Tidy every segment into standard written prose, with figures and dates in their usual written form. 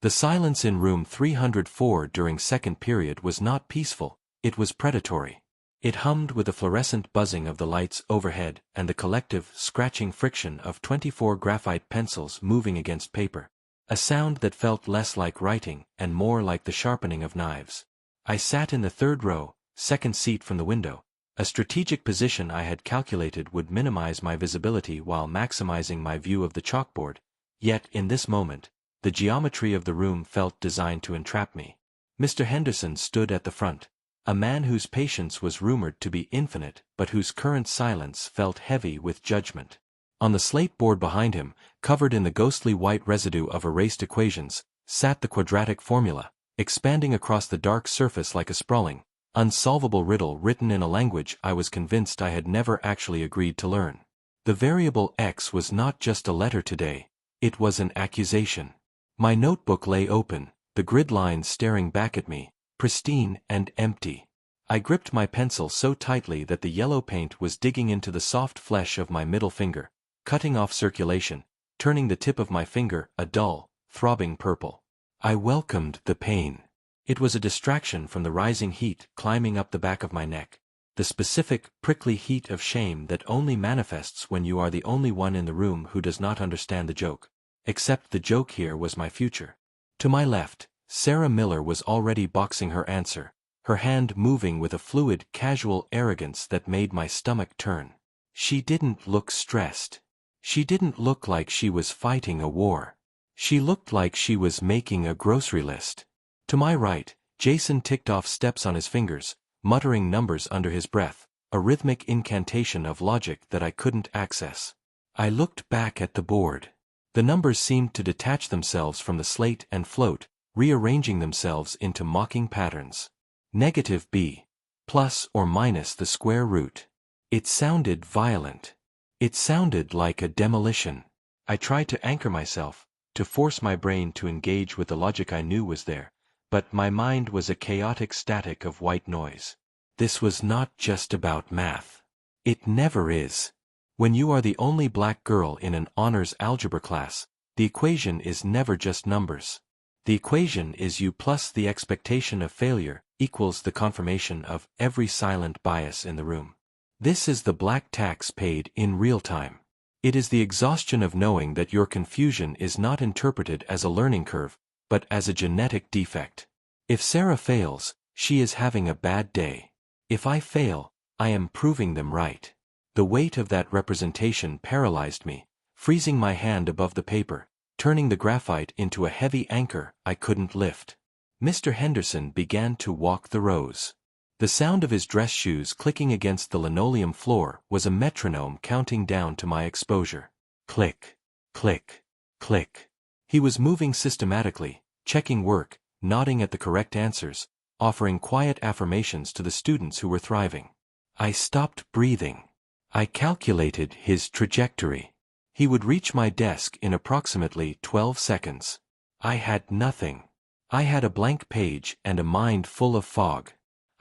The silence in room 304 during second period was not peaceful, it was predatory. It hummed with the fluorescent buzzing of the lights overhead and the collective, scratching friction of 24 graphite pencils moving against paper. A sound that felt less like writing and more like the sharpening of knives. I sat in the third row, second seat from the window, a strategic position I had calculated would minimize my visibility while maximizing my view of the chalkboard, yet in this moment, the geometry of the room felt designed to entrap me. Mr. Henderson stood at the front, a man whose patience was rumored to be infinite but whose current silence felt heavy with judgment. On the slate board behind him, covered in the ghostly white residue of erased equations, sat the quadratic formula, expanding across the dark surface like a sprawling, unsolvable riddle written in a language I was convinced I had never actually agreed to learn. The variable x was not just a letter today, it was an accusation. My notebook lay open, the grid lines staring back at me, pristine and empty. I gripped my pencil so tightly that the yellow paint was digging into the soft flesh of my middle finger, cutting off circulation, turning the tip of my finger a dull, throbbing purple. I welcomed the pain. It was a distraction from the rising heat climbing up the back of my neck, the specific, prickly heat of shame that only manifests when you are the only one in the room who does not understand the joke. Except the joke here was my future. To my left, Sarah Miller was already boxing her answer, her hand moving with a fluid, casual arrogance that made my stomach turn. She didn't look stressed. She didn't look like she was fighting a war. She looked like she was making a grocery list. To my right, Jason ticked off steps on his fingers, muttering numbers under his breath, a rhythmic incantation of logic that I couldn't access. I looked back at the board. The numbers seemed to detach themselves from the slate and float, rearranging themselves into mocking patterns. Negative b. Plus or minus the square root. It sounded violent. It sounded like a demolition. I tried to anchor myself, to force my brain to engage with the logic I knew was there, but my mind was a chaotic static of white noise. This was not just about math. It never is. When you are the only black girl in an honors algebra class, the equation is never just numbers. The equation is you plus the expectation of failure equals the confirmation of every silent bias in the room. This is the black tax paid in real time. It is the exhaustion of knowing that your confusion is not interpreted as a learning curve, but as a genetic defect. If Sarah fails, she is having a bad day. If I fail, I am proving them right. The weight of that representation paralyzed me, freezing my hand above the paper, turning the graphite into a heavy anchor I couldn't lift. Mr. Henderson began to walk the rows. The sound of his dress shoes clicking against the linoleum floor was a metronome counting down to my exposure. Click, click, click. He was moving systematically, checking work, nodding at the correct answers, offering quiet affirmations to the students who were thriving. I stopped breathing. I calculated his trajectory. He would reach my desk in approximately 12 seconds. I had nothing. I had a blank page and a mind full of fog.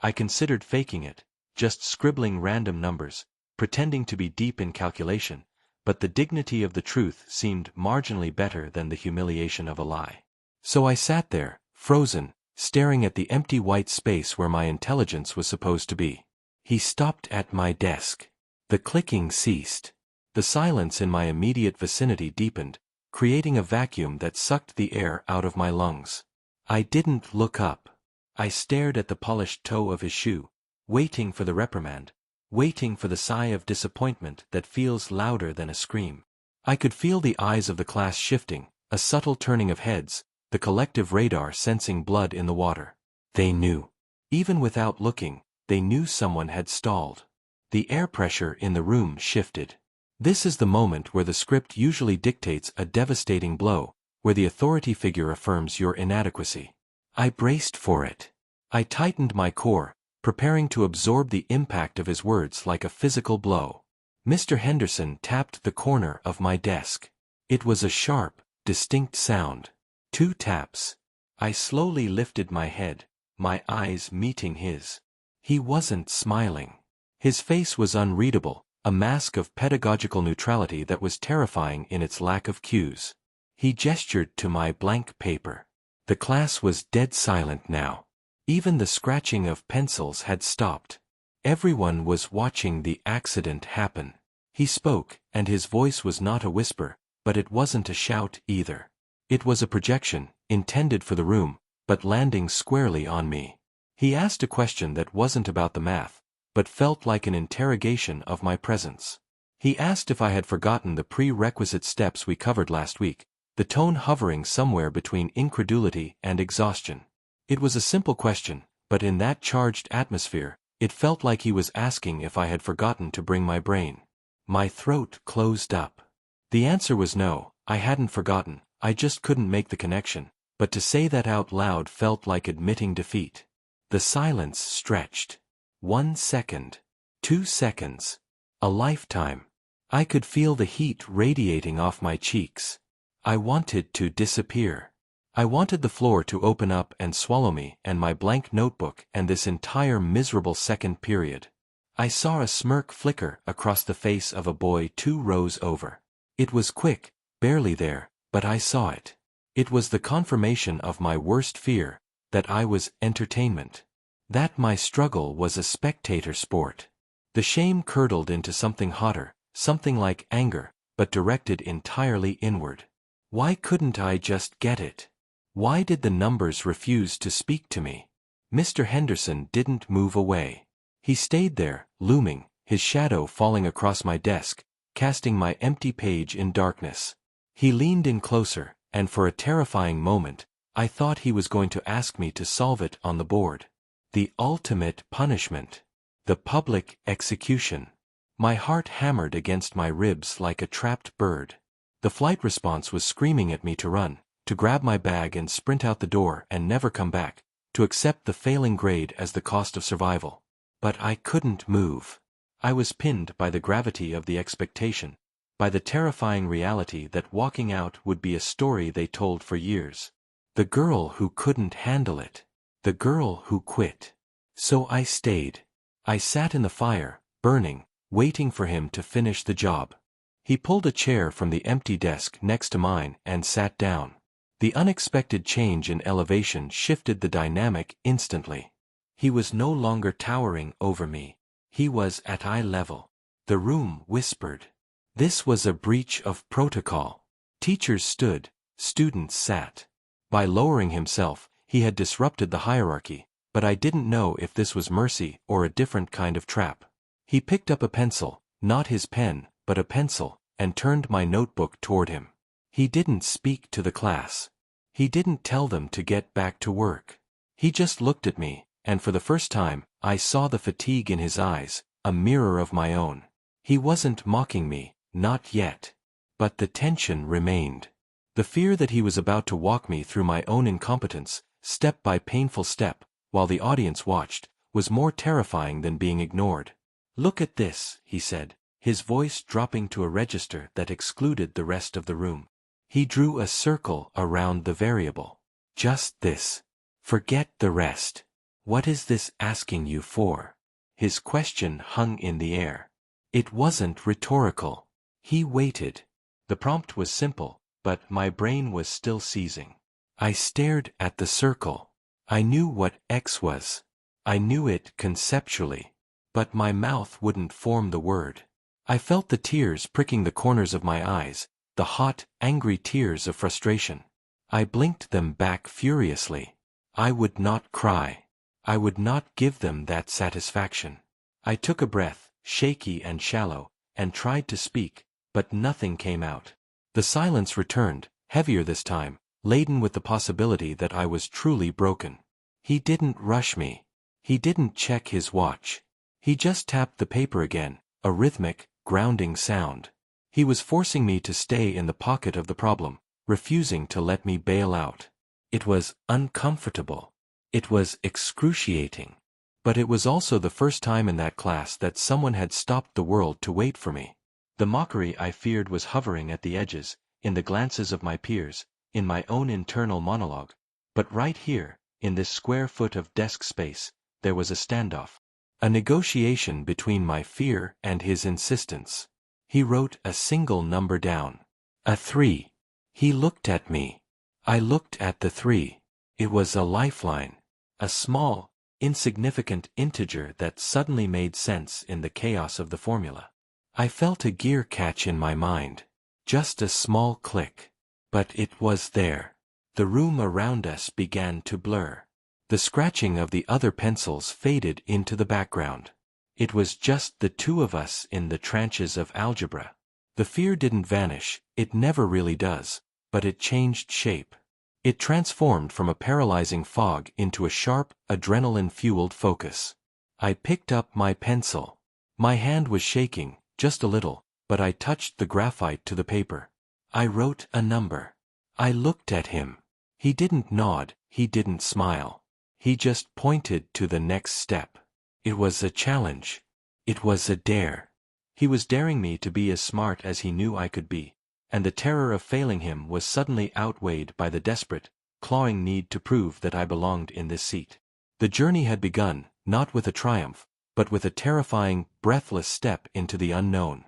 I considered faking it, just scribbling random numbers, pretending to be deep in calculation, but the dignity of the truth seemed marginally better than the humiliation of a lie. So I sat there, frozen, staring at the empty white space where my intelligence was supposed to be. He stopped at my desk. The clicking ceased. The silence in my immediate vicinity deepened, creating a vacuum that sucked the air out of my lungs. I didn't look up. I stared at the polished toe of his shoe, waiting for the reprimand, waiting for the sigh of disappointment that feels louder than a scream. I could feel the eyes of the class shifting, a subtle turning of heads, the collective radar sensing blood in the water. They knew. Even without looking, they knew someone had stalled. The air pressure in the room shifted. This is the moment where the script usually dictates a devastating blow, where the authority figure affirms your inadequacy. I braced for it. I tightened my core, preparing to absorb the impact of his words like a physical blow. Mr. Henderson tapped the corner of my desk. It was a sharp, distinct sound. 2 taps. I slowly lifted my head, my eyes meeting his. He wasn't smiling. His face was unreadable, a mask of pedagogical neutrality that was terrifying in its lack of cues. He gestured to my blank paper. The class was dead silent now. Even the scratching of pencils had stopped. Everyone was watching the accident happen. He spoke, and his voice was not a whisper, but it wasn't a shout either. It was a projection, intended for the room, but landing squarely on me. He asked a question that wasn't about the math, but felt like an interrogation of my presence. He asked if I had forgotten the prerequisite steps we covered last week, the tone hovering somewhere between incredulity and exhaustion. It was a simple question, but in that charged atmosphere, it felt like he was asking if I had forgotten to bring my brain. My throat closed up. The answer was no, I hadn't forgotten, I just couldn't make the connection, but to say that out loud felt like admitting defeat. The silence stretched. 1 second. 2 seconds. A lifetime. I could feel the heat radiating off my cheeks. I wanted to disappear. I wanted the floor to open up and swallow me and my blank notebook and this entire miserable second period. I saw a smirk flicker across the face of a boy 2 rows over. It was quick, barely there, but I saw it. It was the confirmation of my worst fear, that I was entertainment. That my struggle was a spectator sport. The shame curdled into something hotter, something like anger, but directed entirely inward. Why couldn't I just get it? Why did the numbers refuse to speak to me? Mr. Henderson didn't move away. He stayed there, looming, his shadow falling across my desk, casting my empty page in darkness. He leaned in closer, and for a terrifying moment, I thought he was going to ask me to solve it on the board. The ultimate punishment. The public execution. My heart hammered against my ribs like a trapped bird. The flight response was screaming at me to run, to grab my bag and sprint out the door and never come back, to accept the failing grade as the cost of survival. But I couldn't move. I was pinned by the gravity of the expectation, by the terrifying reality that walking out would be a story they told for years. The girl who couldn't handle it. The girl who quit. So I stayed. I sat in the fire, burning, waiting for him to finish the job. He pulled a chair from the empty desk next to mine and sat down. The unexpected change in elevation shifted the dynamic instantly. He was no longer towering over me. He was at eye level. The room whispered. This was a breach of protocol. Teachers stood, students sat. By lowering himself, he had disrupted the hierarchy, but I didn't know if this was mercy or a different kind of trap. He picked up a pencil, not his pen, but a pencil, and turned my notebook toward him. He didn't speak to the class. He didn't tell them to get back to work. He just looked at me, and for the first time, I saw the fatigue in his eyes, a mirror of my own. He wasn't mocking me, not yet. But the tension remained. The fear that he was about to walk me through my own incompetence, step by painful step, while the audience watched, was more terrifying than being ignored. Look at this, he said, his voice dropping to a register that excluded the rest of the room. He drew a circle around the variable. Just this. Forget the rest. What is this asking you for? His question hung in the air. It wasn't rhetorical. He waited. The prompt was simple, but my brain was still seizing. I stared at the circle. I knew what X was. I knew it conceptually. But my mouth wouldn't form the word. I felt the tears pricking the corners of my eyes, the hot, angry tears of frustration. I blinked them back furiously. I would not cry. I would not give them that satisfaction. I took a breath, shaky and shallow, and tried to speak, but nothing came out. The silence returned, heavier this time, laden with the possibility that I was truly broken. He didn't rush me. He didn't check his watch. He just tapped the paper again, a rhythmic, grounding sound. He was forcing me to stay in the pocket of the problem, refusing to let me bail out. It was uncomfortable. It was excruciating. But it was also the first time in that class that someone had stopped the world to wait for me. The mockery I feared was hovering at the edges, in the glances of my peers, in my own internal monologue. But right here, in this square foot of desk space, there was a standoff. A negotiation between my fear and his insistence. He wrote a single number down. A 3. He looked at me. I looked at the 3. It was a lifeline. A small, insignificant integer that suddenly made sense in the chaos of the formula. I felt a gear catch in my mind. Just a small click. But it was there. The room around us began to blur. The scratching of the other pencils faded into the background. It was just the two of us in the trenches of algebra. The fear didn't vanish, it never really does, but it changed shape. It transformed from a paralyzing fog into a sharp, adrenaline-fueled focus. I picked up my pencil. My hand was shaking, just a little, but I touched the graphite to the paper. I wrote a number. I looked at him. He didn't nod, he didn't smile. He just pointed to the next step. It was a challenge. It was a dare. He was daring me to be as smart as he knew I could be, and the terror of failing him was suddenly outweighed by the desperate, clawing need to prove that I belonged in this seat. The journey had begun, not with a triumph, but with a terrifying, breathless step into the unknown.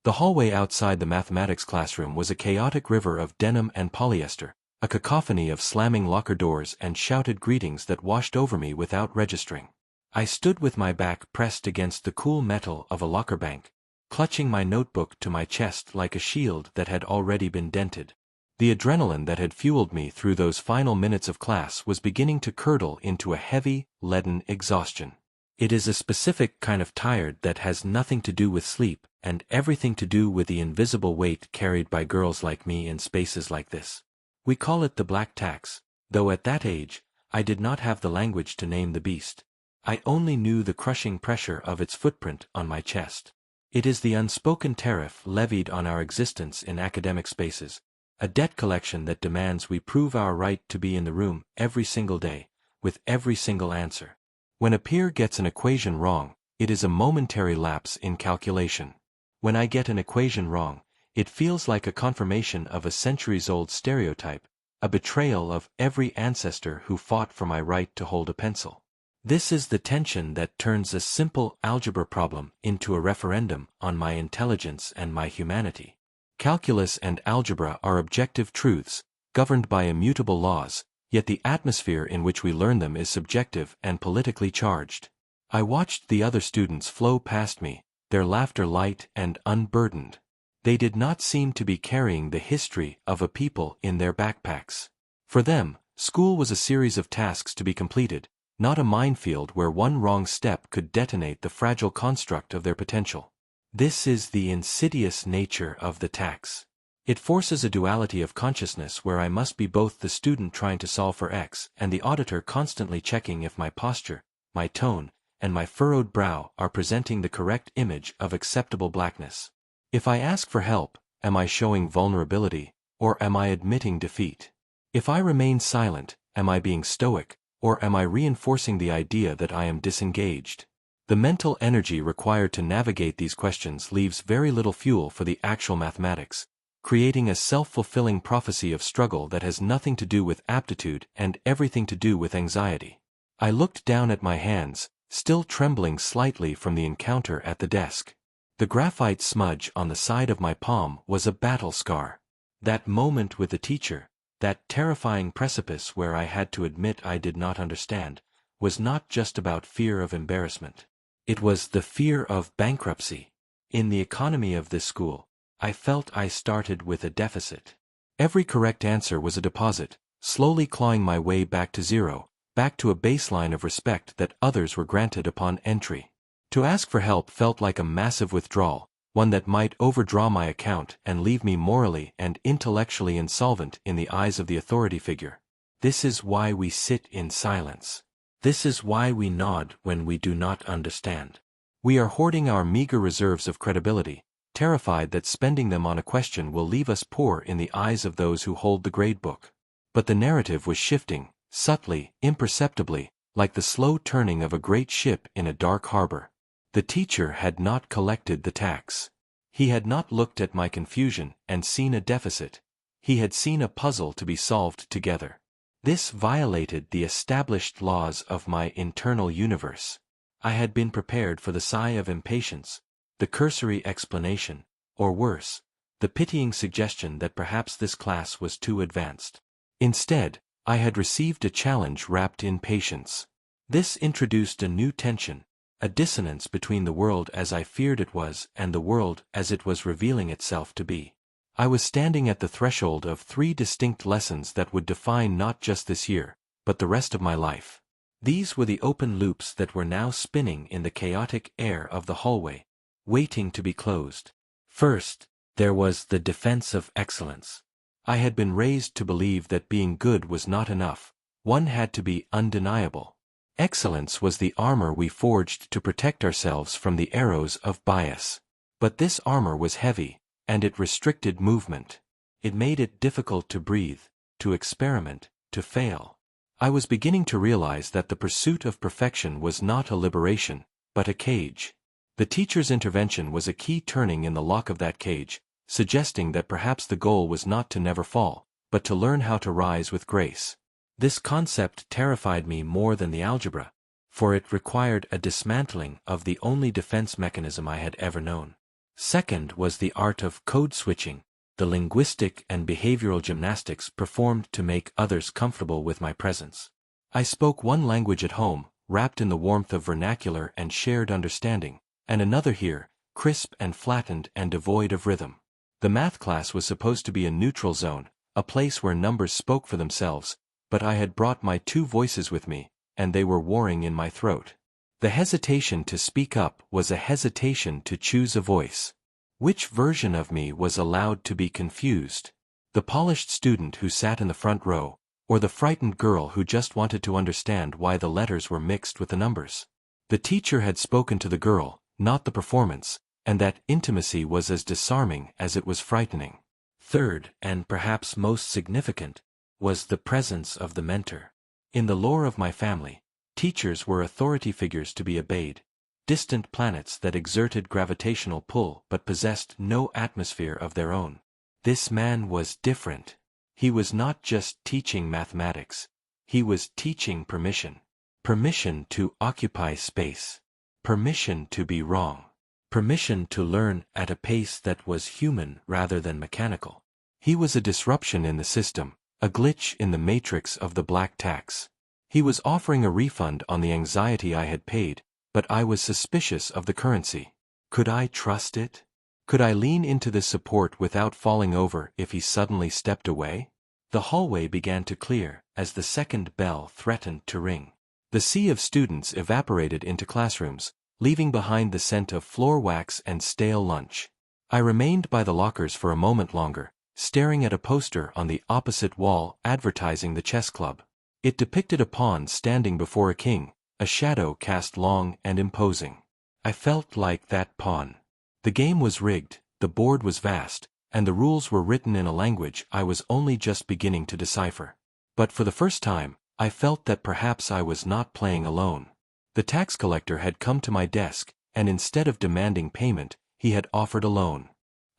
The hallway outside the mathematics classroom was a chaotic river of denim and polyester, a cacophony of slamming locker doors and shouted greetings that washed over me without registering. I stood with my back pressed against the cool metal of a locker bank, clutching my notebook to my chest like a shield that had already been dented. The adrenaline that had fueled me through those final minutes of class was beginning to curdle into a heavy, leaden exhaustion. It is a specific kind of tired that has nothing to do with sleep, and everything to do with the invisible weight carried by girls like me in spaces like this. We call it the black tax, though at that age, I did not have the language to name the beast. I only knew the crushing pressure of its footprint on my chest. It is the unspoken tariff levied on our existence in academic spaces, a debt collection that demands we prove our right to be in the room every single day, with every single answer. When a peer gets an equation wrong, it is a momentary lapse in calculation. When I get an equation wrong, it feels like a confirmation of a centuries-old stereotype, a betrayal of every ancestor who fought for my right to hold a pencil. This is the tension that turns a simple algebra problem into a referendum on my intelligence and my humanity. Calculus and algebra are objective truths, governed by immutable laws, yet the atmosphere in which we learn them is subjective and politically charged. I watched the other students flow past me, their laughter light and unburdened. They did not seem to be carrying the history of a people in their backpacks. For them, school was a series of tasks to be completed, not a minefield where one wrong step could detonate the fragile construct of their potential. This is the insidious nature of the tax. It forces a duality of consciousness where I must be both the student trying to solve for X and the auditor constantly checking if my posture, my tone, and my furrowed brow are presenting the correct image of acceptable blackness. If I ask for help, am I showing vulnerability, or am I admitting defeat? If I remain silent, am I being stoic, or am I reinforcing the idea that I am disengaged? The mental energy required to navigate these questions leaves very little fuel for the actual mathematics, creating a self-fulfilling prophecy of struggle that has nothing to do with aptitude and everything to do with anxiety. I looked down at my hands, still trembling slightly from the encounter at the desk. The graphite smudge on the side of my palm was a battle scar. That moment with the teacher, that terrifying precipice where I had to admit I did not understand, was not just about fear of embarrassment. It was the fear of bankruptcy. In the economy of this school, I felt I started with a deficit. Every correct answer was a deposit, slowly clawing my way back to zero, back to a baseline of respect that others were granted upon entry. To ask for help felt like a massive withdrawal, one that might overdraw my account and leave me morally and intellectually insolvent in the eyes of the authority figure. This is why we sit in silence. This is why we nod when we do not understand. We are hoarding our meager reserves of credibility, terrified that spending them on a question will leave us poor in the eyes of those who hold the gradebook. But the narrative was shifting, subtly, imperceptibly, like the slow turning of a great ship in a dark harbor. The teacher had not collected the tax. He had not looked at my confusion and seen a deficit. He had seen a puzzle to be solved together. This violated the established laws of my internal universe. I had been prepared for the sigh of impatience, the cursory explanation, or worse, the pitying suggestion that perhaps this class was too advanced. Instead, I had received a challenge wrapped in patience. This introduced a new tension, a dissonance between the world as I feared it was and the world as it was revealing itself to be. I was standing at the threshold of 3 distinct lessons that would define not just this year, but the rest of my life. These were the open loops that were now spinning in the chaotic air of the hallway, waiting to be closed. First, there was the defense of excellence. I had been raised to believe that being good was not enough. One had to be undeniable. Excellence was the armor we forged to protect ourselves from the arrows of bias. But this armor was heavy, and it restricted movement. It made it difficult to breathe, to experiment, to fail. I was beginning to realize that the pursuit of perfection was not a liberation, but a cage. The teacher's intervention was a key turning in the lock of that cage, suggesting that perhaps the goal was not to never fall, but to learn how to rise with grace. This concept terrified me more than the algebra, for it required a dismantling of the only defense mechanism I had ever known. Second was the art of code switching, the linguistic and behavioral gymnastics performed to make others comfortable with my presence. I spoke one language at home, wrapped in the warmth of vernacular and shared understanding, and another here, crisp and flattened and devoid of rhythm. The math class was supposed to be a neutral zone, a place where numbers spoke for themselves, but I had brought my 2 voices with me, and they were warring in my throat. The hesitation to speak up was a hesitation to choose a voice. Which version of me was allowed to be confused? The polished student who sat in the front row, or the frightened girl who just wanted to understand why the letters were mixed with the numbers? The teacher had spoken to the girl, not the performance, and that intimacy was as disarming as it was frightening. Third, and perhaps most significant, was the presence of the mentor. In the lore of my family, teachers were authority figures to be obeyed, distant planets that exerted gravitational pull but possessed no atmosphere of their own. This man was different. He was not just teaching mathematics. He was teaching permission. Permission to occupy space. Permission to be wrong. Permission to learn at a pace that was human rather than mechanical. He was a disruption in the system, a glitch in the matrix of the black tax. He was offering a refund on the anxiety I had paid, but I was suspicious of the currency. Could I trust it? Could I lean into this support without falling over if he suddenly stepped away? The hallway began to clear as the second bell threatened to ring. The sea of students evaporated into classrooms, leaving behind the scent of floor wax and stale lunch. I remained by the lockers for a moment longer, staring at a poster on the opposite wall advertising the chess club. It depicted a pawn standing before a king, a shadow cast long and imposing. I felt like that pawn. The game was rigged, the board was vast, and the rules were written in a language I was only just beginning to decipher. But for the first time, I felt that perhaps I was not playing alone. The tax collector had come to my desk, and instead of demanding payment, he had offered a loan.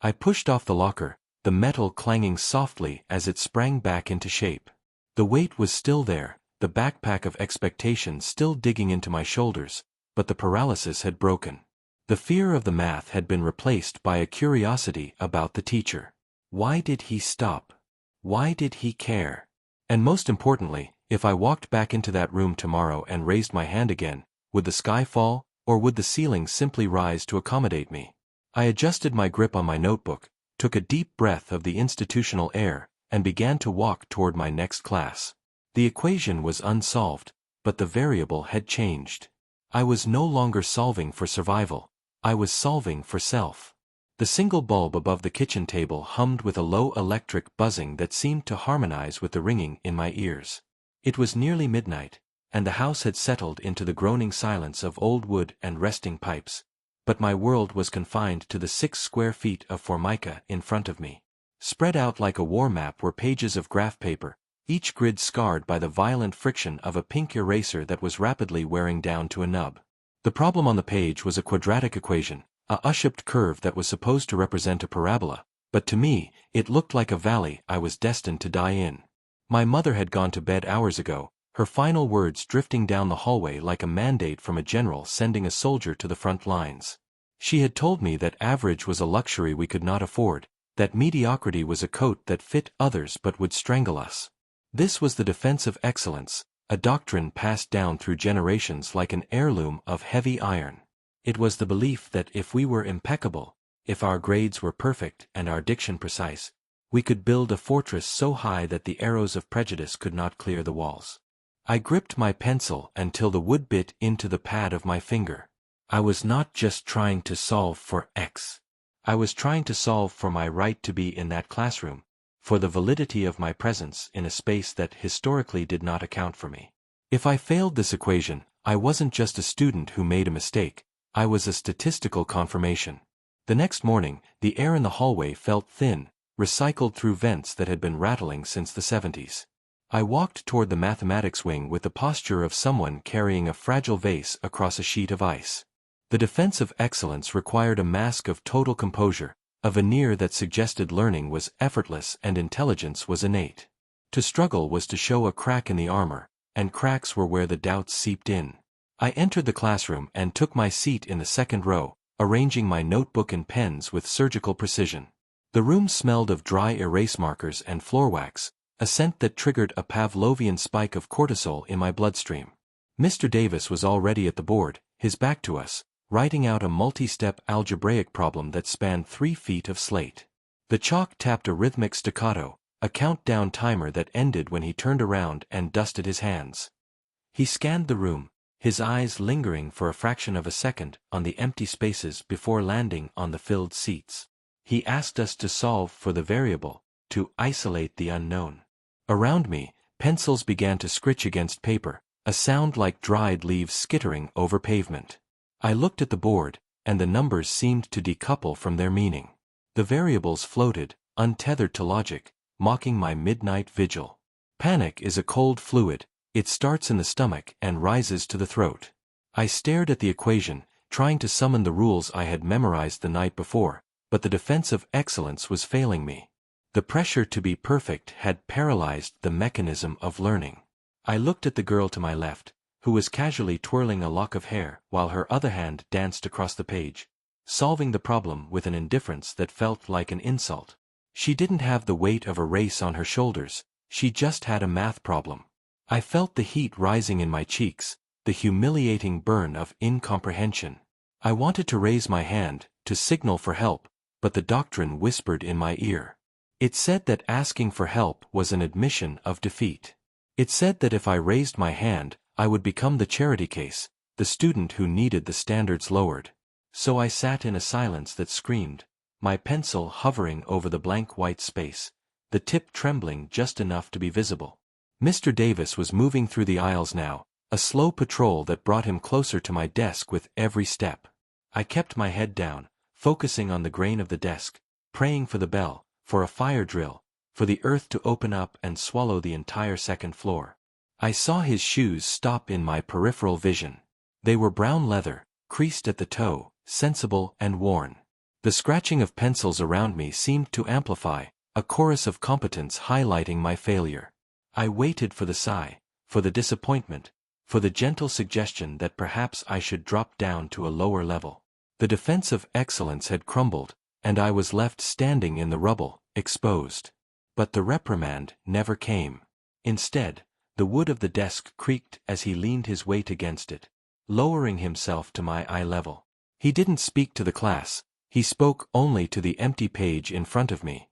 I pushed off the locker, the metal clanging softly as it sprang back into shape. The weight was still there, the backpack of expectation still digging into my shoulders, but the paralysis had broken. The fear of the math had been replaced by a curiosity about the teacher. Why did he stop? Why did he care? And most importantly, if I walked back into that room tomorrow and raised my hand again, would the sky fall, or would the ceiling simply rise to accommodate me? I adjusted my grip on my notebook, took a deep breath of the institutional air, and began to walk toward my next class. The equation was unsolved, but the variable had changed. I was no longer solving for survival. I was solving for self. The single bulb above the kitchen table hummed with a low electric buzzing that seemed to harmonize with the ringing in my ears. It was nearly midnight, and the house had settled into the groaning silence of old wood and resting pipes, but my world was confined to the 6 square feet of formica in front of me. Spread out like a war map were pages of graph paper, each grid scarred by the violent friction of a pink eraser that was rapidly wearing down to a nub. The problem on the page was a quadratic equation, a U-shaped curve that was supposed to represent a parabola, but to me, it looked like a valley I was destined to die in. My mother had gone to bed hours ago, her final words drifting down the hallway like a mandate from a general sending a soldier to the front lines. She had told me that average was a luxury we could not afford, that mediocrity was a coat that fit others but would strangle us. This was the defense of excellence, a doctrine passed down through generations like an heirloom of heavy iron. It was the belief that if we were impeccable, if our grades were perfect and our diction precise, we could build a fortress so high that the arrows of prejudice could not clear the walls. I gripped my pencil until the wood bit into the pad of my finger. I was not just trying to solve for X. I was trying to solve for my right to be in that classroom, for the validity of my presence in a space that historically did not account for me. If I failed this equation, I wasn't just a student who made a mistake, I was a statistical confirmation. The next morning, the air in the hallway felt thin, recycled through vents that had been rattling since the 70s. I walked toward the mathematics wing with the posture of someone carrying a fragile vase across a sheet of ice. The defense of excellence required a mask of total composure, a veneer that suggested learning was effortless and intelligence was innate. To struggle was to show a crack in the armor, and cracks were where the doubts seeped in. I entered the classroom and took my seat in the second row, arranging my notebook and pens with surgical precision. The room smelled of dry erase markers and floor wax, a scent that triggered a Pavlovian spike of cortisol in my bloodstream. Mr. Davis was already at the board, his back to us, writing out a multi-step algebraic problem that spanned 3 feet of slate. The chalk tapped a rhythmic staccato, a countdown timer that ended when he turned around and dusted his hands. He scanned the room, his eyes lingering for a fraction of a second on the empty spaces before landing on the filled seats. He asked us to solve for the variable, to isolate the unknown. Around me, pencils began to scritch against paper, a sound like dried leaves skittering over pavement. I looked at the board, and the numbers seemed to decouple from their meaning. The variables floated, untethered to logic, mocking my midnight vigil. Panic is a cold fluid, it starts in the stomach and rises to the throat. I stared at the equation, trying to summon the rules I had memorized the night before, but the defense of excellence was failing me. The pressure to be perfect had paralyzed the mechanism of learning. I looked at the girl to my left, who was casually twirling a lock of hair while her other hand danced across the page, solving the problem with an indifference that felt like an insult. She didn't have the weight of a race on her shoulders, she just had a math problem. I felt the heat rising in my cheeks, the humiliating burn of incomprehension. I wanted to raise my hand, to signal for help, but the doctrine whispered in my ear. It said that asking for help was an admission of defeat. It said that if I raised my hand, I would become the charity case, the student who needed the standards lowered. So I sat in a silence that screamed, my pencil hovering over the blank white space, the tip trembling just enough to be visible. Mr. Davis was moving through the aisles now, a slow patrol that brought him closer to my desk with every step. I kept my head down, focusing on the grain of the desk, praying for the bell, for a fire drill, for the earth to open up and swallow the entire second floor. I saw his shoes stop in my peripheral vision. They were brown leather, creased at the toe, sensible and worn. The scratching of pencils around me seemed to amplify, a chorus of competence highlighting my failure. I waited for the sigh, for the disappointment, for the gentle suggestion that perhaps I should drop down to a lower level. The defense of excellence had crumbled, and I was left standing in the rubble, exposed. But the reprimand never came. Instead, the wood of the desk creaked as he leaned his weight against it, lowering himself to my eye level. He didn't speak to the class, he spoke only to the empty page in front of me.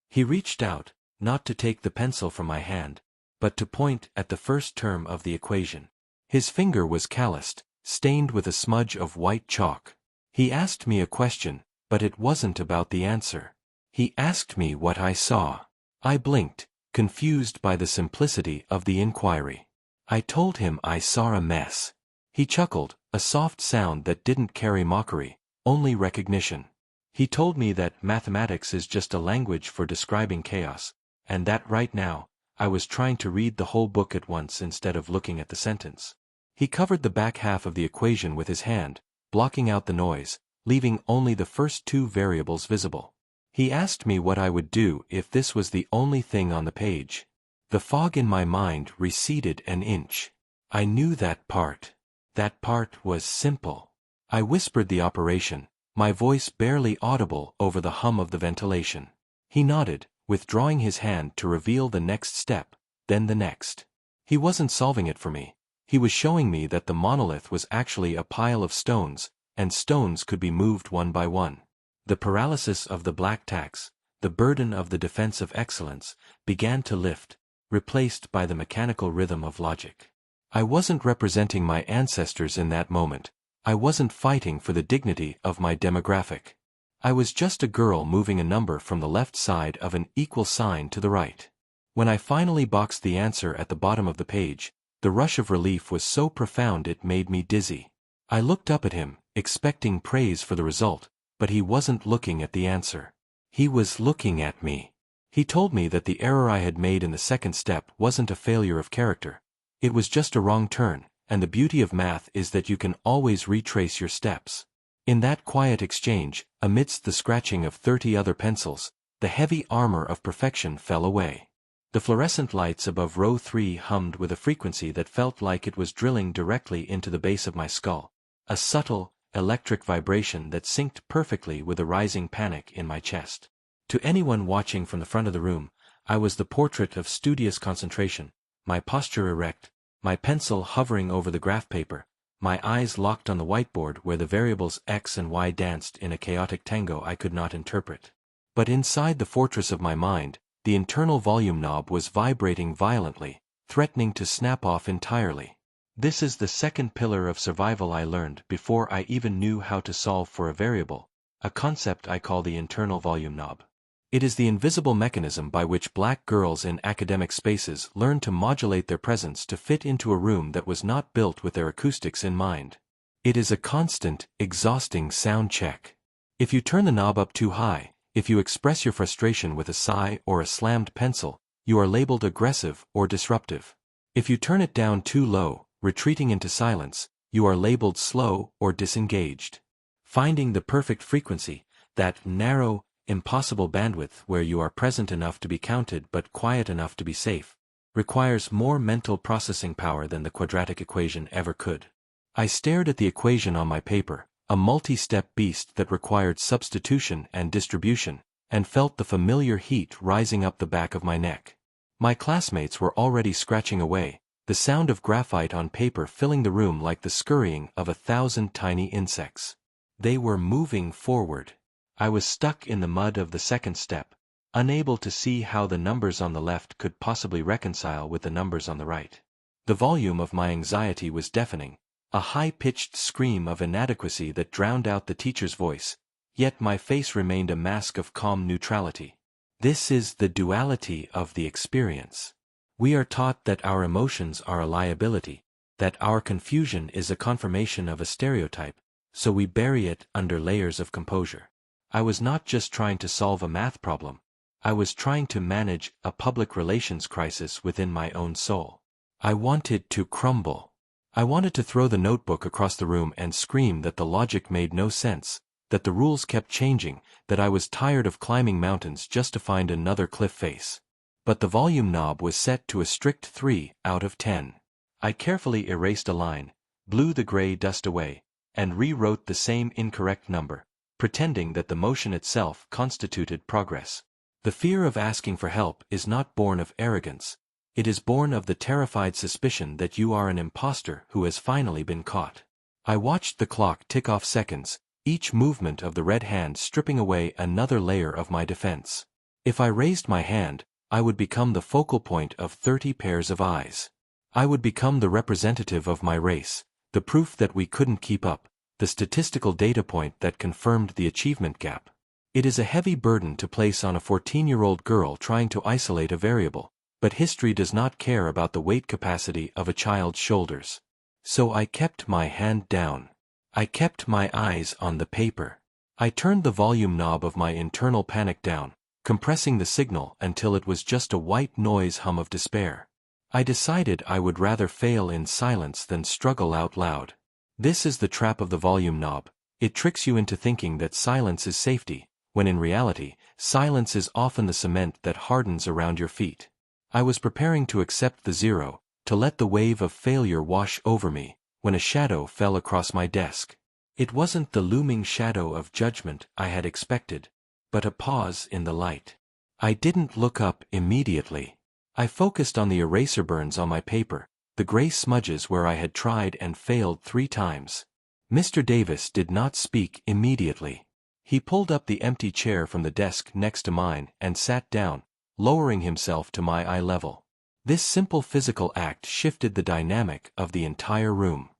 He reached out, not to take the pencil from my hand, but to point at the first term of the equation. His finger was calloused, stained with a smudge of white chalk. He asked me a question, but it wasn't about the answer. He asked me what I saw. I blinked, confused by the simplicity of the inquiry. I told him I saw a mess. He chuckled, a soft sound that didn't carry mockery, only recognition. He told me that mathematics is just a language for describing chaos, and that right now, I was trying to read the whole book at once instead of looking at the sentence. He covered the back half of the equation with his hand, blocking out the noise, leaving only the first 2 variables visible. He asked me what I would do if this was the only thing on the page. The fog in my mind receded an inch. I knew that part. That part was simple. I whispered the operation, my voice barely audible over the hum of the ventilation. He nodded, withdrawing his hand to reveal the next step, then the next. He wasn't solving it for me. He was showing me that the monolith was actually a pile of stones, and stones could be moved one by one. The paralysis of the black tax, the burden of the defense of excellence, began to lift, replaced by the mechanical rhythm of logic. I wasn't representing my ancestors in that moment. I wasn't fighting for the dignity of my demographic. I was just a girl moving a number from the left side of an equal sign to the right. When I finally boxed the answer at the bottom of the page, the rush of relief was so profound it made me dizzy. I looked up at him, expecting praise for the result, but he wasn't looking at the answer. He was looking at me. He told me that the error I had made in the second step wasn't a failure of character. It was just a wrong turn, and the beauty of math is that you can always retrace your steps. In that quiet exchange, amidst the scratching of 30 other pencils, the heavy armor of perfection fell away. The fluorescent lights above row 3 hummed with a frequency that felt like it was drilling directly into the base of my skull, a subtle, electric vibration that synced perfectly with a rising panic in my chest. To anyone watching from the front of the room, I was the portrait of studious concentration, my posture erect, my pencil hovering over the graph paper, my eyes locked on the whiteboard where the variables x and y danced in a chaotic tango I could not interpret. But inside the fortress of my mind, the internal volume knob was vibrating violently, threatening to snap off entirely. This is the second pillar of survival I learned before I even knew how to solve for a variable, a concept I call the internal volume knob. It is the invisible mechanism by which black girls in academic spaces learn to modulate their presence to fit into a room that was not built with their acoustics in mind. It is a constant, exhausting sound check. If you turn the knob up too high, if you express your frustration with a sigh or a slammed pencil, you are labeled aggressive or disruptive. If you turn it down too low, retreating into silence, you are labeled slow or disengaged. Finding the perfect frequency, that narrow, impossible bandwidth where you are present enough to be counted but quiet enough to be safe, requires more mental processing power than the quadratic equation ever could. I stared at the equation on my paper, a multi-step beast that required substitution and distribution, and felt the familiar heat rising up the back of my neck. My classmates were already scratching away, the sound of graphite on paper filling the room like the scurrying of 1,000 tiny insects. They were moving forward. I was stuck in the mud of the second step, unable to see how the numbers on the left could possibly reconcile with the numbers on the right. The volume of my anxiety was deafening, a high-pitched scream of inadequacy that drowned out the teacher's voice, yet my face remained a mask of calm neutrality. This is the duality of the experience. We are taught that our emotions are a liability, that our confusion is a confirmation of a stereotype, so we bury it under layers of composure. I was not just trying to solve a math problem. I was trying to manage a public relations crisis within my own soul. I wanted to crumble. I wanted to throw the notebook across the room and scream that the logic made no sense, that the rules kept changing, that I was tired of climbing mountains just to find another cliff face. But the volume knob was set to a strict 3 out of 10. I carefully erased a line, blew the gray dust away, and rewrote the same incorrect number, pretending that the motion itself constituted progress. The fear of asking for help is not born of arrogance. It is born of the terrified suspicion that you are an imposter who has finally been caught. I watched the clock tick off seconds, each movement of the red hand stripping away another layer of my defense. If I raised my hand, I would become the focal point of 30 pairs of eyes. I would become the representative of my race, the proof that we couldn't keep up, the statistical data point that confirmed the achievement gap. It is a heavy burden to place on a 14-year-old girl trying to isolate a variable, but history does not care about the weight capacity of a child's shoulders. So I kept my hand down. I kept my eyes on the paper. I turned the volume knob of my internal panic down, compressing the signal until it was just a white noise hum of despair. I decided I would rather fail in silence than struggle out loud. This is the trap of the volume knob. It tricks you into thinking that silence is safety, when in reality, silence is often the cement that hardens around your feet. I was preparing to accept the zero, to let the wave of failure wash over me, when a shadow fell across my desk. It wasn't the looming shadow of judgment I had expected, but a pause in the light. I didn't look up immediately. I focused on the eraser burns on my paper, the gray smudges where I had tried and failed 3 times. Mr. Davis did not speak immediately. He pulled up the empty chair from the desk next to mine and sat down, lowering himself to my eye level. This simple physical act shifted the dynamic of the entire room.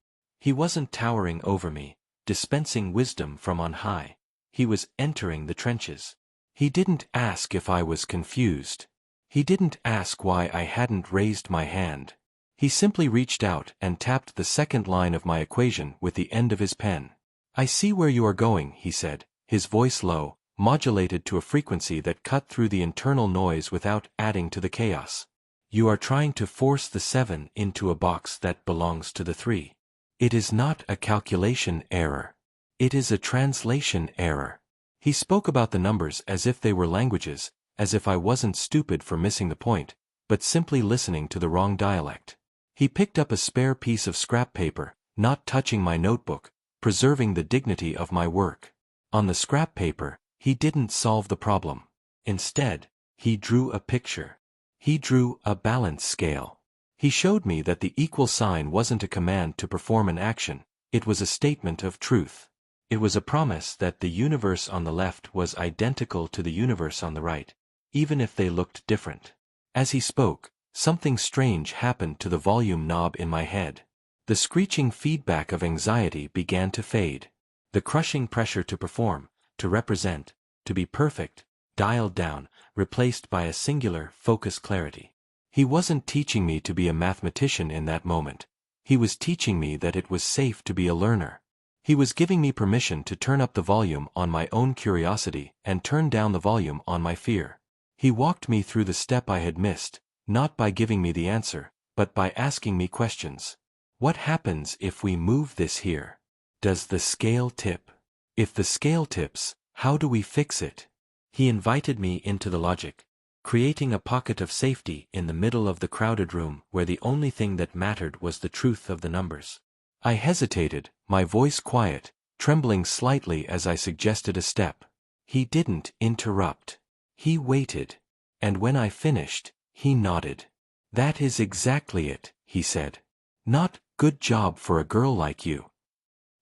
He wasn't towering over me, dispensing wisdom from on high. He was entering the trenches. He didn't ask if I was confused. He didn't ask why I hadn't raised my hand. He simply reached out and tapped the second line of my equation with the end of his pen. "I see where you are going," he said, his voice low, modulated to a frequency that cut through the internal noise without adding to the chaos. "You are trying to force the 7 into a box that belongs to the 3. It is not a calculation error. It is a translation error." He spoke about the numbers as if they were languages, as if I wasn't stupid for missing the point, but simply listening to the wrong dialect. He picked up a spare piece of scrap paper, not touching my notebook, preserving the dignity of my work. On the scrap paper, he didn't solve the problem. Instead, he drew a picture. He drew a balance scale. He showed me that the equal sign wasn't a command to perform an action, it was a statement of truth. It was a promise that the universe on the left was identical to the universe on the right, even if they looked different. As he spoke, something strange happened to the volume knob in my head. The screeching feedback of anxiety began to fade. The crushing pressure to perform, to represent, to be perfect, dialed down, replaced by a singular, focused clarity. He wasn't teaching me to be a mathematician in that moment. He was teaching me that it was safe to be a learner. He was giving me permission to turn up the volume on my own curiosity and turn down the volume on my fear. He walked me through the step I had missed, not by giving me the answer, but by asking me questions. What happens if we move this here? Does the scale tip? If the scale tips, how do we fix it? He invited me into the logic, creating a pocket of safety in the middle of the crowded room where the only thing that mattered was the truth of the numbers. I hesitated, my voice quiet, trembling slightly as I suggested a step. He didn't interrupt. He waited. And when I finished, he nodded. "That is exactly it," he said. "Not, 'good job for a girl like you.'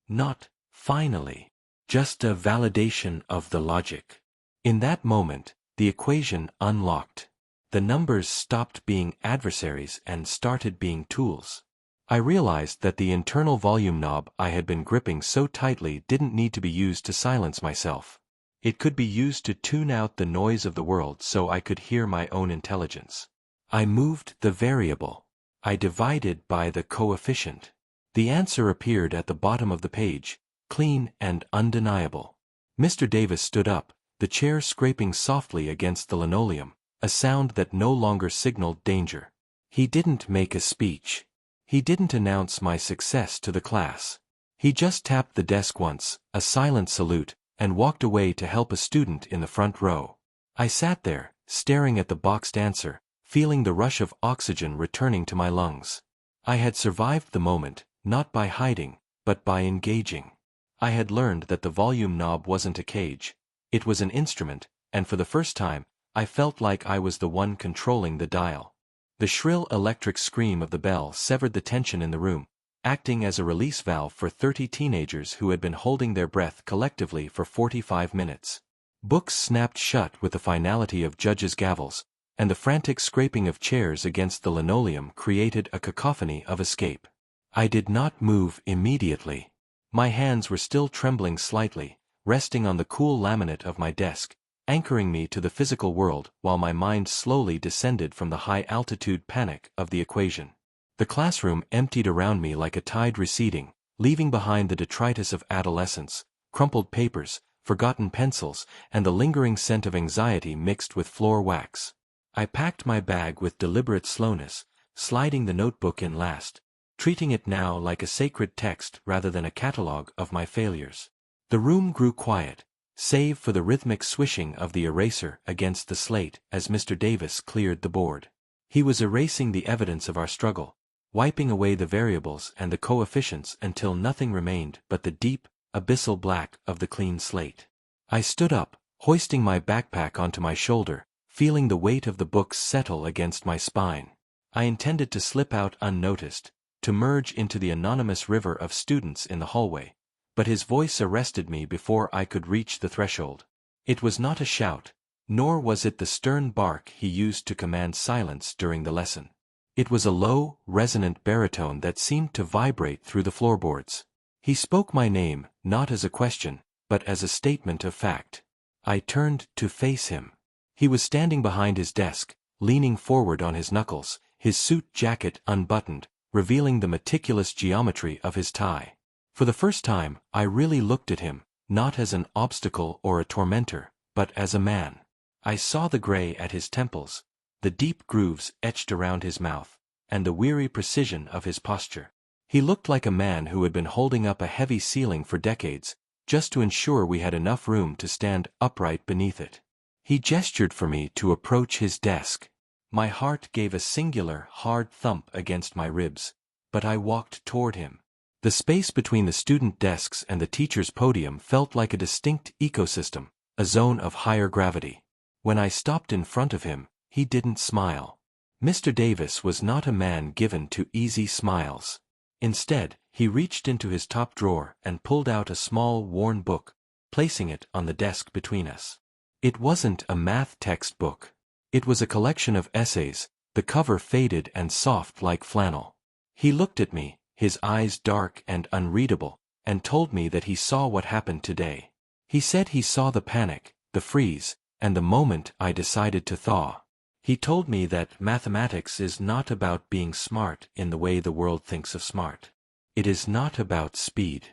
Not, 'finally.' Just a validation of the logic." In that moment, the equation unlocked. The numbers stopped being adversaries and started being tools. I realized that the internal volume knob I had been gripping so tightly didn't need to be used to silence myself. It could be used to tune out the noise of the world so I could hear my own intelligence. I moved the variable. I divided by the coefficient. The answer appeared at the bottom of the page, clean and undeniable. Mr. Davis stood up, the chair scraping softly against the linoleum, a sound that no longer signaled danger. He didn't make a speech. He didn't announce my success to the class. He just tapped the desk once, a silent salute, and walked away to help a student in the front row. I sat there, staring at the boxed answer, feeling the rush of oxygen returning to my lungs. I had survived the moment, not by hiding, but by engaging. I had learned that the volume knob wasn't a cage. It was an instrument, and for the first time, I felt like I was the one controlling the dial. The shrill electric scream of the bell severed the tension in the room, acting as a release valve for 30 teenagers who had been holding their breath collectively for 45 minutes. Books snapped shut with the finality of judges' gavels, and the frantic scraping of chairs against the linoleum created a cacophony of escape. I did not move immediately. My hands were still trembling slightly, resting on the cool laminate of my desk, anchoring me to the physical world while my mind slowly descended from the high-altitude panic of the equation. The classroom emptied around me like a tide receding, leaving behind the detritus of adolescence, crumpled papers, forgotten pencils, and the lingering scent of anxiety mixed with floor wax. I packed my bag with deliberate slowness, sliding the notebook in last, treating it now like a sacred text rather than a catalogue of my failures. The room grew quiet, save for the rhythmic swishing of the eraser against the slate as Mr. Davis cleared the board. He was erasing the evidence of our struggle, wiping away the variables and the coefficients until nothing remained but the deep, abyssal black of the clean slate. I stood up, hoisting my backpack onto my shoulder, feeling the weight of the books settle against my spine. I intended to slip out unnoticed, to merge into the anonymous river of students in the hallway, but his voice arrested me before I could reach the threshold. It was not a shout, nor was it the stern bark he used to command silence during the lesson. It was a low, resonant baritone that seemed to vibrate through the floorboards. He spoke my name, not as a question, but as a statement of fact. I turned to face him. He was standing behind his desk, leaning forward on his knuckles, his suit jacket unbuttoned, revealing the meticulous geometry of his tie. For the first time, I really looked at him, not as an obstacle or a tormentor, but as a man. I saw the gray at his temples, the deep grooves etched around his mouth, and the weary precision of his posture. He looked like a man who had been holding up a heavy ceiling for decades, just to ensure we had enough room to stand upright beneath it. He gestured for me to approach his desk. My heart gave a singular, hard thump against my ribs, but I walked toward him. The space between the student desks and the teacher's podium felt like a distinct ecosystem, a zone of higher gravity. When I stopped in front of him, he didn't smile. Mr. Davis was not a man given to easy smiles. Instead, he reached into his top drawer and pulled out a small, worn book, placing it on the desk between us. It wasn't a math textbook. It was a collection of essays, the cover faded and soft like flannel. He looked at me, his eyes dark and unreadable, and told me that he saw what happened today. He said he saw the panic, the freeze, and the moment I decided to thaw. He told me that mathematics is not about being smart in the way the world thinks of smart. It is not about speed.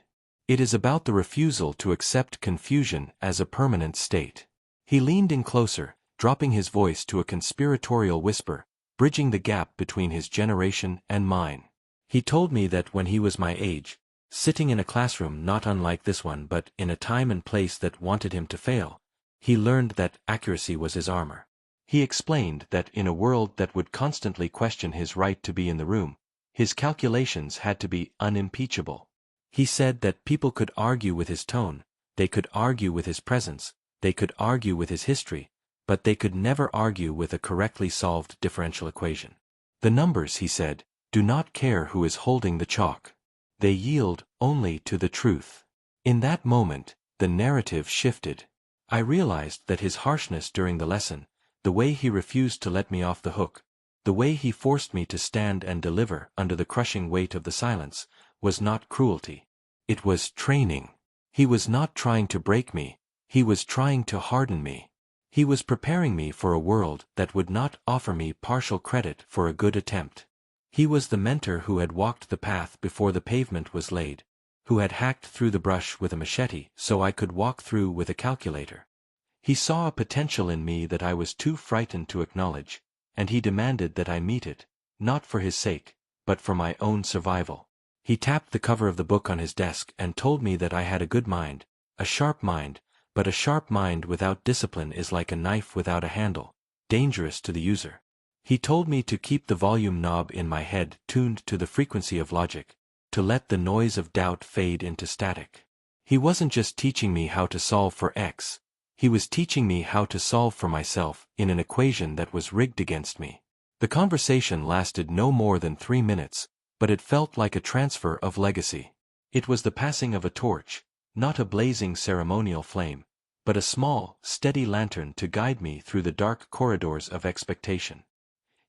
It is about the refusal to accept confusion as a permanent state. He leaned in closer, dropping his voice to a conspiratorial whisper, bridging the gap between his generation and mine. He told me that when he was my age, sitting in a classroom not unlike this one but in a time and place that wanted him to fail, he learned that accuracy was his armor. He explained that in a world that would constantly question his right to be in the room, his calculations had to be unimpeachable. He said that people could argue with his tone, they could argue with his presence, they could argue with his history, but they could never argue with a correctly solved differential equation. The numbers, he said, do not care who is holding the chalk. They yield only to the truth. In that moment, the narrative shifted. I realized that his harshness during the lesson, the way he refused to let me off the hook, the way he forced me to stand and deliver under the crushing weight of the silence, was not cruelty. It was training. He was not trying to break me, he was trying to harden me. He was preparing me for a world that would not offer me partial credit for a good attempt. He was the mentor who had walked the path before the pavement was laid, who had hacked through the brush with a machete so I could walk through with a calculator. He saw a potential in me that I was too frightened to acknowledge, and he demanded that I meet it, not for his sake, but for my own survival. He tapped the cover of the book on his desk and told me that I had a good mind, a sharp mind, but a sharp mind without discipline is like a knife without a handle, dangerous to the user. He told me to keep the volume knob in my head tuned to the frequency of logic, to let the noise of doubt fade into static. He wasn't just teaching me how to solve for X, he was teaching me how to solve for myself in an equation that was rigged against me. The conversation lasted no more than 3 minutes, but it felt like a transfer of legacy. It was the passing of a torch, not a blazing ceremonial flame, but a small, steady lantern to guide me through the dark corridors of expectation.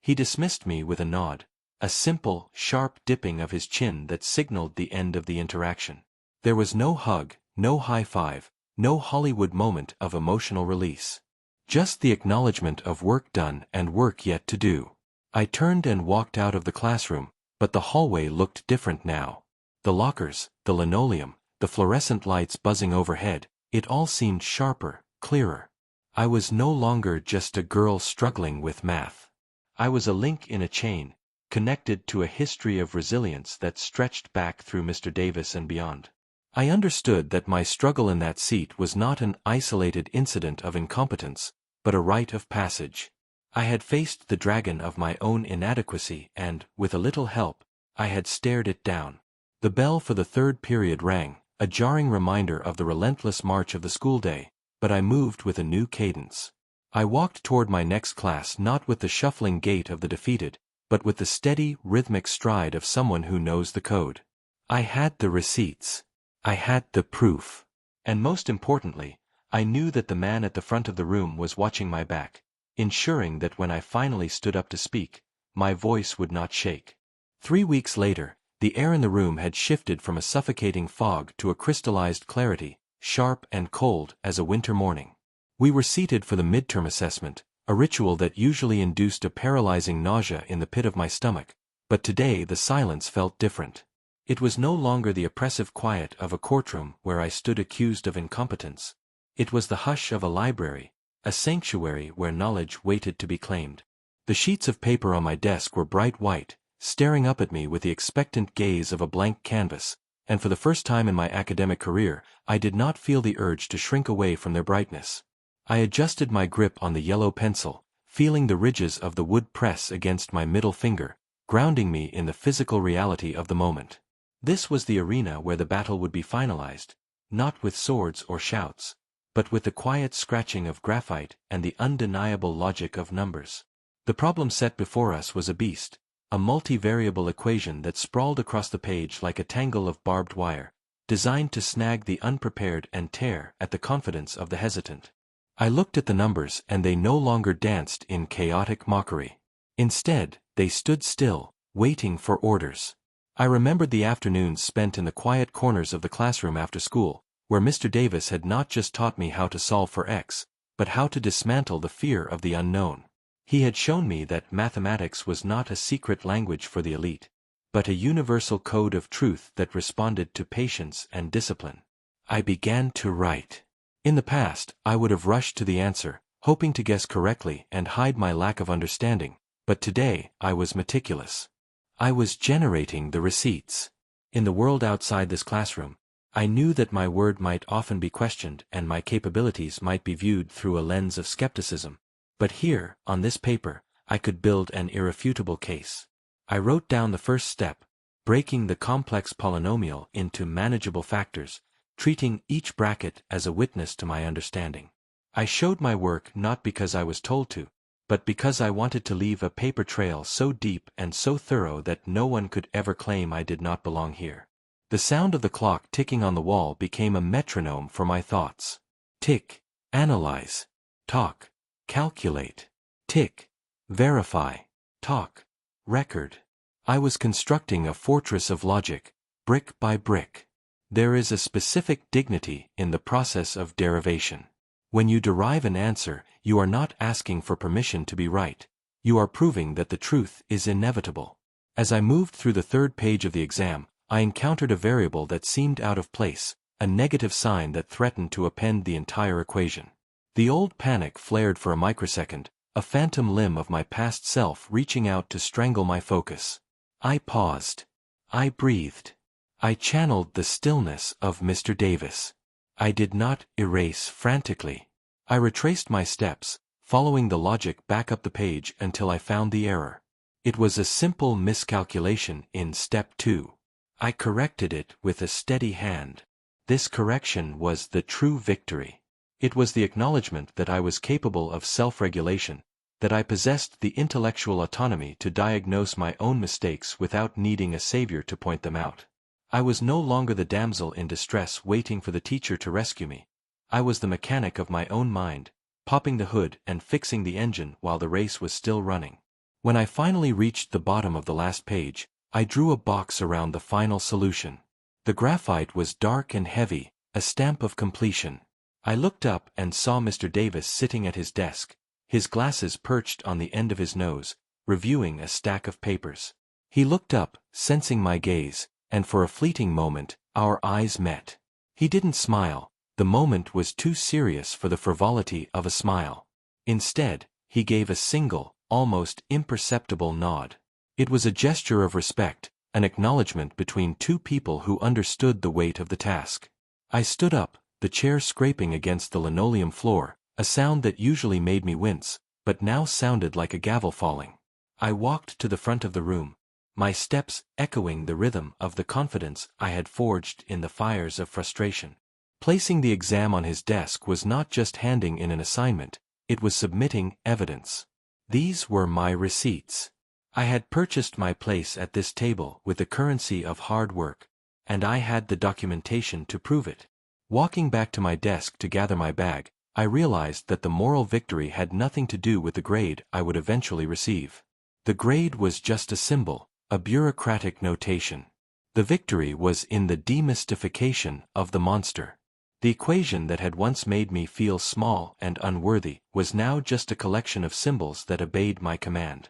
He dismissed me with a nod, a simple, sharp dipping of his chin that signaled the end of the interaction. There was no hug, no high five, no Hollywood moment of emotional release. Just the acknowledgement of work done and work yet to do. I turned and walked out of the classroom, but the hallway looked different now. The lockers, the linoleum, the fluorescent lights buzzing overhead, it all seemed sharper, clearer. I was no longer just a girl struggling with math. I was a link in a chain, connected to a history of resilience that stretched back through Mr. Davis and beyond. I understood that my struggle in that seat was not an isolated incident of incompetence, but a rite of passage. I had faced the dragon of my own inadequacy and, with a little help, I had stared it down. The bell for the third period rang, a jarring reminder of the relentless march of the school day, but I moved with a new cadence. I walked toward my next class not with the shuffling gait of the defeated, but with the steady, rhythmic stride of someone who knows the code. I had the receipts. I had the proof. And most importantly, I knew that the man at the front of the room was watching my back, ensuring that when I finally stood up to speak, my voice would not shake. 3 weeks later, the air in the room had shifted from a suffocating fog to a crystallized clarity, sharp and cold as a winter morning. We were seated for the midterm assessment, a ritual that usually induced a paralyzing nausea in the pit of my stomach, but today the silence felt different. It was no longer the oppressive quiet of a courtroom where I stood accused of incompetence. It was the hush of a library, a sanctuary where knowledge waited to be claimed. The sheets of paper on my desk were bright white, staring up at me with the expectant gaze of a blank canvas, and for the first time in my academic career, I did not feel the urge to shrink away from their brightness. I adjusted my grip on the yellow pencil, feeling the ridges of the wood press against my middle finger, grounding me in the physical reality of the moment. This was the arena where the battle would be finalized, not with swords or shouts, but with the quiet scratching of graphite and the undeniable logic of numbers. The problem set before us was a beast, a multivariable equation that sprawled across the page like a tangle of barbed wire, designed to snag the unprepared and tear at the confidence of the hesitant. I looked at the numbers and they no longer danced in chaotic mockery. Instead, they stood still, waiting for orders. I remembered the afternoons spent in the quiet corners of the classroom after school, where Mr. Davis had not just taught me how to solve for X, but how to dismantle the fear of the unknown. He had shown me that mathematics was not a secret language for the elite, but a universal code of truth that responded to patience and discipline. I began to write. In the past, I would have rushed to the answer, hoping to guess correctly and hide my lack of understanding, but today I was meticulous. I was generating the receipts. In the world outside this classroom, I knew that my word might often be questioned and my capabilities might be viewed through a lens of skepticism. But here, on this paper, I could build an irrefutable case. I wrote down the first step, breaking the complex polynomial into manageable factors, treating each bracket as a witness to my understanding. I showed my work not because I was told to, but because I wanted to leave a paper trail so deep and so thorough that no one could ever claim I did not belong here. The sound of the clock ticking on the wall became a metronome for my thoughts. Tick, analyze, talk, calculate, tick, verify, talk, record. I was constructing a fortress of logic, brick by brick. There is a specific dignity in the process of derivation. When you derive an answer, you are not asking for permission to be right. You are proving that the truth is inevitable. As I moved through the third page of the exam, I encountered a variable that seemed out of place, a negative sign that threatened to append the entire equation. The old panic flared for a microsecond, a phantom limb of my past self reaching out to strangle my focus. I paused. I breathed. I channeled the stillness of Mr. Davis. I did not erase frantically. I retraced my steps, following the logic back up the page until I found the error. It was a simple miscalculation in step 2. I corrected it with a steady hand. This correction was the true victory. It was the acknowledgement that I was capable of self-regulation, that I possessed the intellectual autonomy to diagnose my own mistakes without needing a savior to point them out. I was no longer the damsel in distress waiting for the teacher to rescue me. I was the mechanic of my own mind, popping the hood and fixing the engine while the race was still running. When I finally reached the bottom of the last page, I drew a box around the final solution. The graphite was dark and heavy, a stamp of completion. I looked up and saw Mr. Davis sitting at his desk, his glasses perched on the end of his nose, reviewing a stack of papers. He looked up, sensing my gaze, and for a fleeting moment, our eyes met. He didn't smile. The moment was too serious for the frivolity of a smile. Instead, he gave a single, almost imperceptible nod. It was a gesture of respect, an acknowledgement between two people who understood the weight of the task. I stood up, the chair scraping against the linoleum floor, a sound that usually made me wince, but now sounded like a gavel falling. I walked to the front of the room, my steps echoing the rhythm of the confidence I had forged in the fires of frustration. Placing the exam on his desk was not just handing in an assignment, It was submitting evidence. These were my receipts. I had purchased my place at this table with the currency of hard work, and I had the documentation to prove it. Walking back to my desk to gather my bag, I realized that the moral victory had nothing to do with the grade I would eventually receive. The grade was just a symbol, a bureaucratic notation. The victory was in the demystification of the monster. The equation that had once made me feel small and unworthy was now just a collection of symbols that obeyed my command.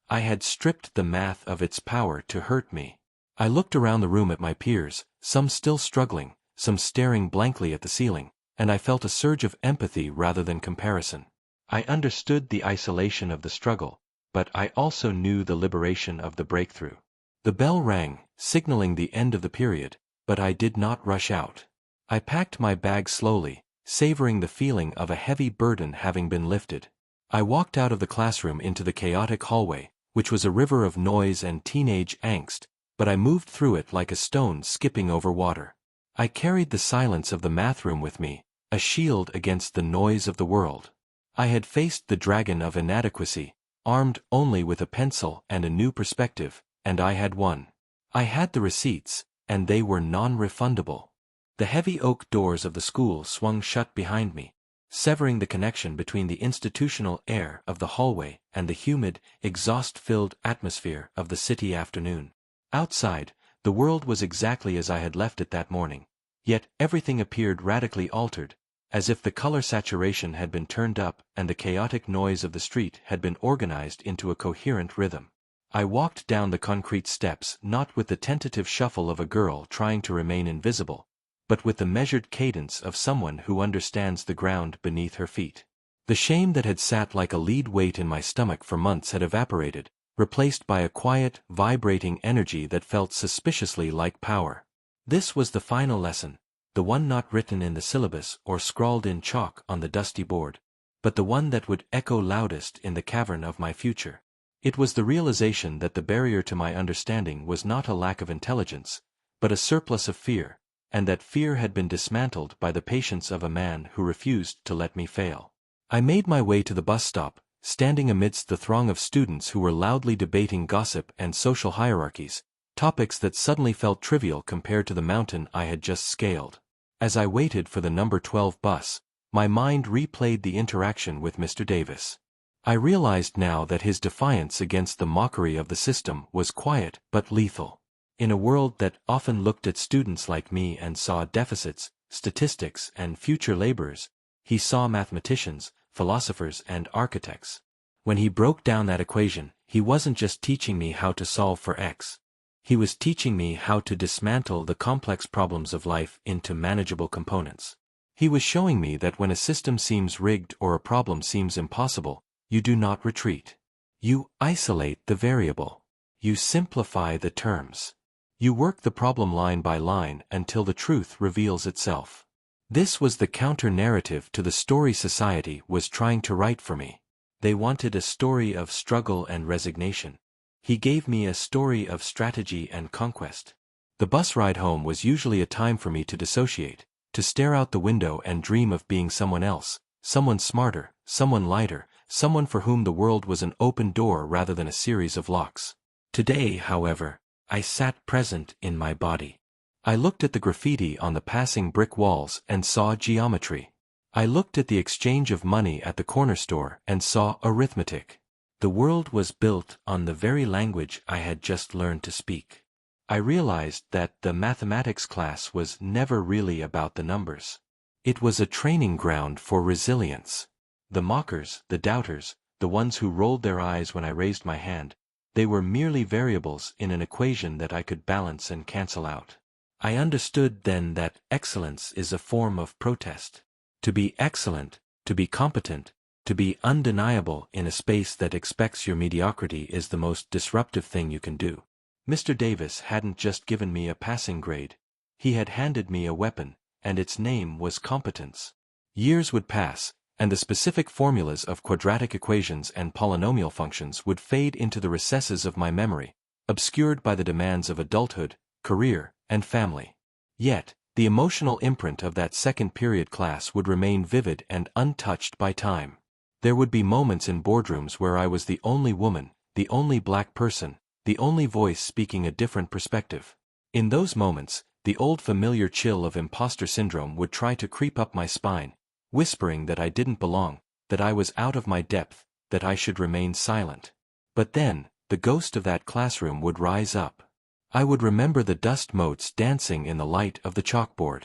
I had stripped the math of its power to hurt me. I looked around the room at my peers, some still struggling, some staring blankly at the ceiling, and I felt a surge of empathy rather than comparison. I understood the isolation of the struggle, but I also knew the liberation of the breakthrough. The bell rang, signaling the end of the period, but I did not rush out. I packed my bag slowly, savoring the feeling of a heavy burden having been lifted. I walked out of the classroom into the chaotic hallway, which was a river of noise and teenage angst, but I moved through it like a stone skipping over water. I carried the silence of the math room with me, a shield against the noise of the world. I had faced the dragon of inadequacy, armed only with a pencil and a new perspective, and I had won. I had the receipts, and they were non-refundable. The heavy oak doors of the school swung shut behind me, severing the connection between the institutional air of the hallway and the humid, exhaust-filled atmosphere of the city afternoon. Outside, the world was exactly as I had left it that morning, yet everything appeared radically altered, as if the color saturation had been turned up and the chaotic noise of the street had been organized into a coherent rhythm. I walked down the concrete steps not with the tentative shuffle of a girl trying to remain invisible, but with the measured cadence of someone who understands the ground beneath her feet. The shame that had sat like a lead weight in my stomach for months had evaporated, replaced by a quiet, vibrating energy that felt suspiciously like power. This was the final lesson, the one not written in the syllabus or scrawled in chalk on the dusty board, but the one that would echo loudest in the cavern of my future. It was the realization that the barrier to my understanding was not a lack of intelligence, but a surplus of fear, and that fear had been dismantled by the patience of a man who refused to let me fail. I made my way to the bus stop, standing amidst the throng of students who were loudly debating gossip and social hierarchies, topics that suddenly felt trivial compared to the mountain I had just scaled. As I waited for the number 12 bus, my mind replayed the interaction with Mr. Davis. I realized now that his defiance against the mockery of the system was quiet but lethal. In a world that often looked at students like me and saw deficits, statistics, and future laborers, he saw mathematicians, philosophers, and architects. When he broke down that equation, he wasn't just teaching me how to solve for x. He was teaching me how to dismantle the complex problems of life into manageable components. He was showing me that when a system seems rigged or a problem seems impossible, you do not retreat. You isolate the variable. You simplify the terms. You work the problem line by line until the truth reveals itself. This was the counter-narrative to the story society was trying to write for me. They wanted a story of struggle and resignation. He gave me a story of strategy and conquest. The bus ride home was usually a time for me to dissociate, to stare out the window and dream of being someone else, someone smarter, someone lighter, someone for whom the world was an open door rather than a series of locks. Today, however, I sat present in my body. I looked at the graffiti on the passing brick walls and saw geometry. I looked at the exchange of money at the corner store and saw arithmetic. The world was built on the very language I had just learned to speak. I realized that the mathematics class was never really about the numbers. It was a training ground for resilience. The mockers, the doubters, the ones who rolled their eyes when I raised my hand, they were merely variables in an equation that I could balance and cancel out. I understood then that excellence is a form of protest. To be excellent, to be competent, to be undeniable in a space that expects your mediocrity is the most disruptive thing you can do. Mr. Davis hadn't just given me a passing grade. He had handed me a weapon, and its name was competence. Years would pass, and the specific formulas of quadratic equations and polynomial functions would fade into the recesses of my memory, obscured by the demands of adulthood, career, and family. Yet, the emotional imprint of that second period class would remain vivid and untouched by time. There would be moments in boardrooms where I was the only woman, the only black person, the only voice speaking a different perspective. In those moments, the old familiar chill of imposter syndrome would try to creep up my spine, whispering that I didn't belong, that I was out of my depth, that I should remain silent. But then, the ghost of that classroom would rise up. I would remember the dust motes dancing in the light of the chalkboard.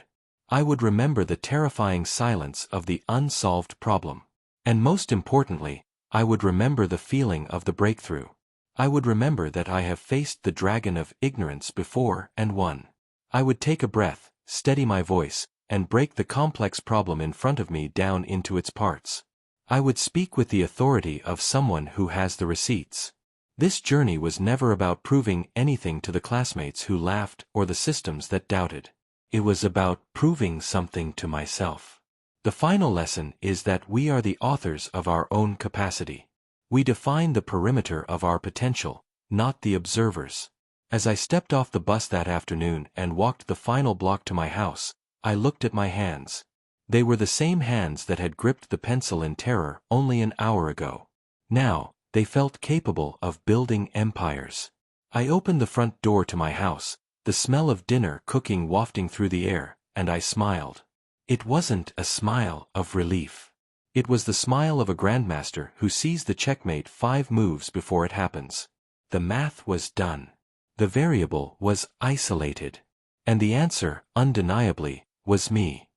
I would remember the terrifying silence of the unsolved problem. And most importantly, I would remember the feeling of the breakthrough. I would remember that I have faced the dragon of ignorance before and won. I would take a breath, steady my voice, and break the complex problem in front of me down into its parts. I would speak with the authority of someone who has the receipts. This journey was never about proving anything to the classmates who laughed or the systems that doubted. It was about proving something to myself. The final lesson is that we are the authors of our own capacity. We define the perimeter of our potential, not the observers. As I stepped off the bus that afternoon and walked the final block to my house, I looked at my hands. They were the same hands that had gripped the pencil in terror only an hour ago. Now, they felt capable of building empires. I opened the front door to my house, the smell of dinner cooking wafting through the air, and I smiled. It wasn't a smile of relief. It was the smile of a grandmaster who sees the checkmate 5 moves before it happens. The math was done. The variable was isolated. And the answer, undeniably, was me.